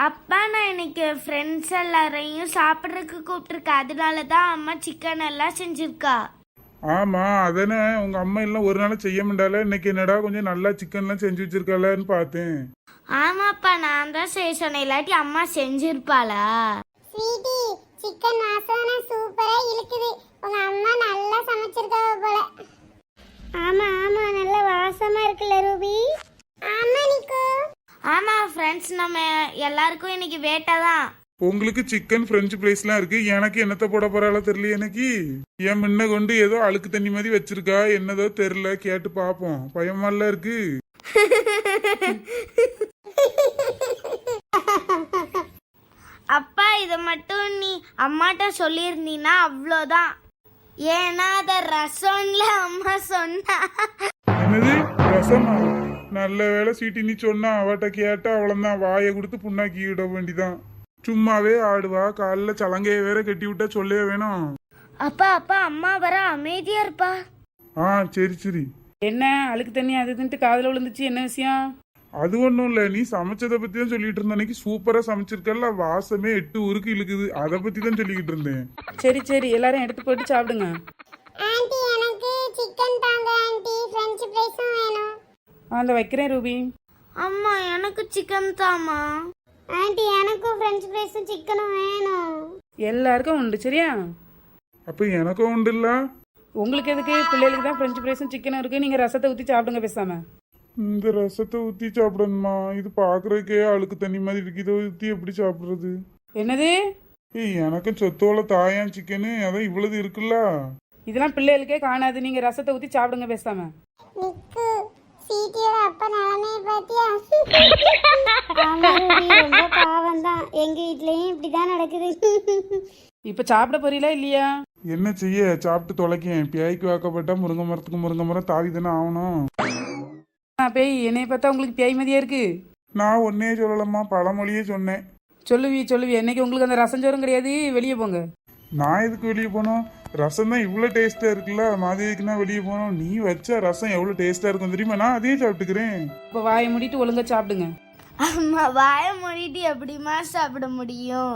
அப்பா நான் இன்னைக்கு ஃப்ரெண்ட்ஸ் எல்லாரையும் சாப்பிட்றதுக்கு கூப்பிட்டுருக்கேன், அதனால தான் அம்மா சிக்கன் எல்லாம் செஞ்சிருக்கா. ஆமா அதானே உங்க அம்மா எல்லாம் ஒரு நாள் செய்ய மாட்டால, இன்னைக்கு என்னடா கொஞ்சம் நல்லா சிக்கன்லாம் செஞ்சு வச்சிருக்காளன்னு பார்த்தேன். ஆமாப்பா, நான் தான் செய்ய சொன்னேன், இல்லாட்டி அம்மா செஞ்சிருப்பாளா? ஸ்வீட்டி, சிக்கன் வாசனை சூப்பரா இழுக்குது. உங்க அம்மா நல்லா சமைச்சிருக்காவ போல. ஆமா ஆமா, நல்ல வாசமா இருக்குல்ல ரூபி? ஆமா நிக்கு. ஆமா ஃப்ரெண்ட்ஸ், நம்ம எல்லாருக்கும் இன்னைக்கு வேட்டை தான். உங்களுக்கு சிக்கன் பிரெஞ்சு ஃப்ரைஸ்லாம் இருக்கு, எனக்கு என்னத்த போட போறாளோ தெரியல. எனக்கு என் முன்ன கொண்டு ஏதோ அழுக்கு தண்ணி மாதிரி வச்சிருக்கா, என்னதோ தெரியல, கேட்டு பாப்போம். பயமால இருக்கு. அப்பா இதை மட்டும் நீ அம்மாட்ட சொல்லியிருந்தீன்னா அவ்வளோதான். ஏன்னா அத ரசம்ல அம்மா சொன்னா. என்னது ரசமா? நல்ல வேலை சீட்டி நீ சொன்னா, அவட்ட கேட்டா அவ்வளவுதான், வாயை கொடுத்து புண்ணாக்கி விட வேண்டிதான். சும்மாவே ஆடுவா, காலைல சலங்கைய வேற கட்டி விட்டா சொல்லவே வேணும். அப்பா அப்பா, அம்மா வர அமைதியா இருப்பா. சரி சரி. என்ன அழுக்கு தண்ணி அது இதுன்ட்டு காதுல விழுந்துச்சு, என்ன விஷயம்? அது ஒண்ணும் இல்ல, நீ சமைச்சதை பத்தி தான் சொல்லிட்டு இருந்த. அன்னைக்கு சூப்பரா சமைச்சிருக்கல, வாசமே 8 ஊருக்கு இழுக்குது, அதை பத்தி தான் சொல்லிக்கிட்டு இருந்தேன். சரி சரி, எல்லாரும் எடுத்து போட்டு சாப்பிடுங்க. ஆண்டி எனக்கு சிக்கன் தாங்க ஆண்டி, ஃப்ரெஞ்ச் ஃப்ரைஸும் வேணும். அந்த வைக்கிறேன் ரூபி. அம்மா எனக்கு சிக்கன் தாமா. ஆண்டி எனக்கும் ஃப்ரெஞ்ச் ஃப்ரைஸும் சிக்கனும் வேணும். எல்லாருக்கும் உண்டு சரியா? அப்ப எனக்கும் உண்டு இல்ல? உங்களுக்கு எதுக்கு? பிள்ளைகளுக்கு தான் ஃப்ரெஞ்ச் ஃப்ரைஸும் சிக்கனும் இருக்கு, நீங்க ரசத்தை ஊற்றி சாப்பிடுங்க பேசாம. இந்த ரசத்தை ஊத்தி சாப்பிடணுமா? இது பாக்குறதுக்கே அழுக்கு தண்ணி மாதிரி இருக்கு, இதை ஊத்தி எப்படி சாப்பிடுறது? என்னது? எனக்கும் சொத்தோல தாயான் சிக்கனு, அதான் இவ்வளவு இருக்குல்ல. இதெல்லாம் பிள்ளைகளுக்கே காணாது, நீங்க ரசத்தை ஊற்றி சாப்பிடுங்க பேசாம. நிக்கு, சீட்டியோட அப்பா நிலைமையை பாத்தியா? ஆமா ரூபி, ரொம்ப பாவம் தான். எங்க வீட்லயும் இப்படிதான் நடக்குது. இப்ப சாப்பிட போறீங்களா இல்லையா? என்ன செய்ய, சாப்பிட்டு தொலைக்கேன். பேய்க்கு வாக்கப்பட்டா முருங்கை மரத்துக்கு முருங்கை மரம் தாவி தானே ஆகணும். பேய் என்னைய பார்த்தா உங்களுக்கு பேய் மதியா இருக்கு? நான் ஒன்னே சொல்லலம்மா, பழமொழியே சொன்னேன். சொல்லுவி என்னைக்கு உங்களுக்கு அந்த ரசஞ்சோறும் கிடையாது, வெளியே போங்க. நான் எதுக்கு வெளியே போனோம்? ரசம் தான் இவ்வளோ டேஸ்டா இருக்குல்ல, மாதிரிக்குன்னா வெளியே போனோம். நீ வச்ச ரசம் எவ்வளோ டேஸ்டா இருக்கும் தெரியுமா? நான் அதையே சாப்பிட்டுக்கிறேன். இப்போ வாயை மூடிட்டு ஒழுங்கா சாப்பிடுங்க. அம்மா வாயை மூடிட்டு எப்படிமா சாப்பிட முடியும்?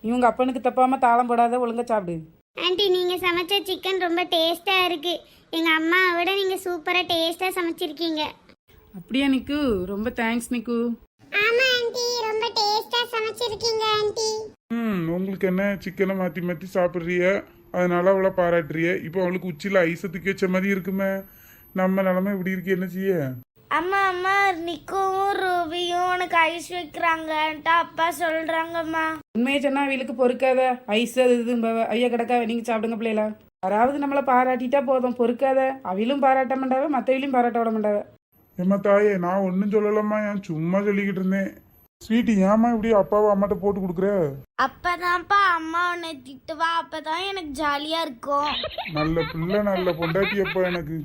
இவங்க அப்பனுக்கு தப்பாம தாளம் போடாத, ஒழுங்கா சாப்பிடு. ஆண்டி நீங்க சமைச்ச சிக்கன் ரொம்ப டேஸ்டா இருக்கு. எங்க அம்மாவை விட நீங்க சூப்பரா டேஸ்டா சமைச்சிருக்கீங்க. அப்படியா நிக்கு? ரொம்ப தேங்க்ஸ் நிக்கு. ஆமா ஆண்டி, ரொம்ப டேஸ்டா சமைச்சிருக்கீங்க ஆண்டி. உங்களுக்கு என்ன, சிக்கனை மாற்றி மாற்றி சாப்பிட்றிய, அதனால அவளை பாராட்டுறிய. இப்போ அவளுக்கு உச்சியில் ஐஸை தூக்கி வச்ச மாதிரி இருக்குமே. நம்ம நிலமை இப்படி இருக்கு, என்ன செய்ய? அம்மா அம்மா, நிக்கவும் ரூபியும் உனக்கு ஐஸ் வைக்கிறாங்கன்ட்டு அப்பா சொல்றாங்கம்மா. உண்மையை சொன்னா அவளுக்கு பொறுக்காத. ஐஸ் அது இது ஐயா கிடக்கா, நீங்க சாப்பிடுங்க பிள்ளைகளா. யாராவது நம்மளை பாராட்டிட்டா போதும், பொறுக்காத. அவளும் பாராட்ட மாட்டாவ, மற்றவளையும் பாராட்ட விட மாட்டாவ. ஏம்மா தாயே, நான் ஒன்றும் சொல்லலம்மா, நான் சும்மா சொல்லிக்கிட்டு இருந்தேன். ஸ்வீட்டி, ஏமா இப்படி அப்பாவை அம்மாட்ட போட்டு கொடுக்குற? அப்பதான்ப்பா அம்மா உன்னை திட்டுவா, அப்பதான் எனக்கு ஜாலியா இருக்கும். நல்ல பிள்ளை, நல்ல பொண்டாட்டி அப்பா எனக்கு.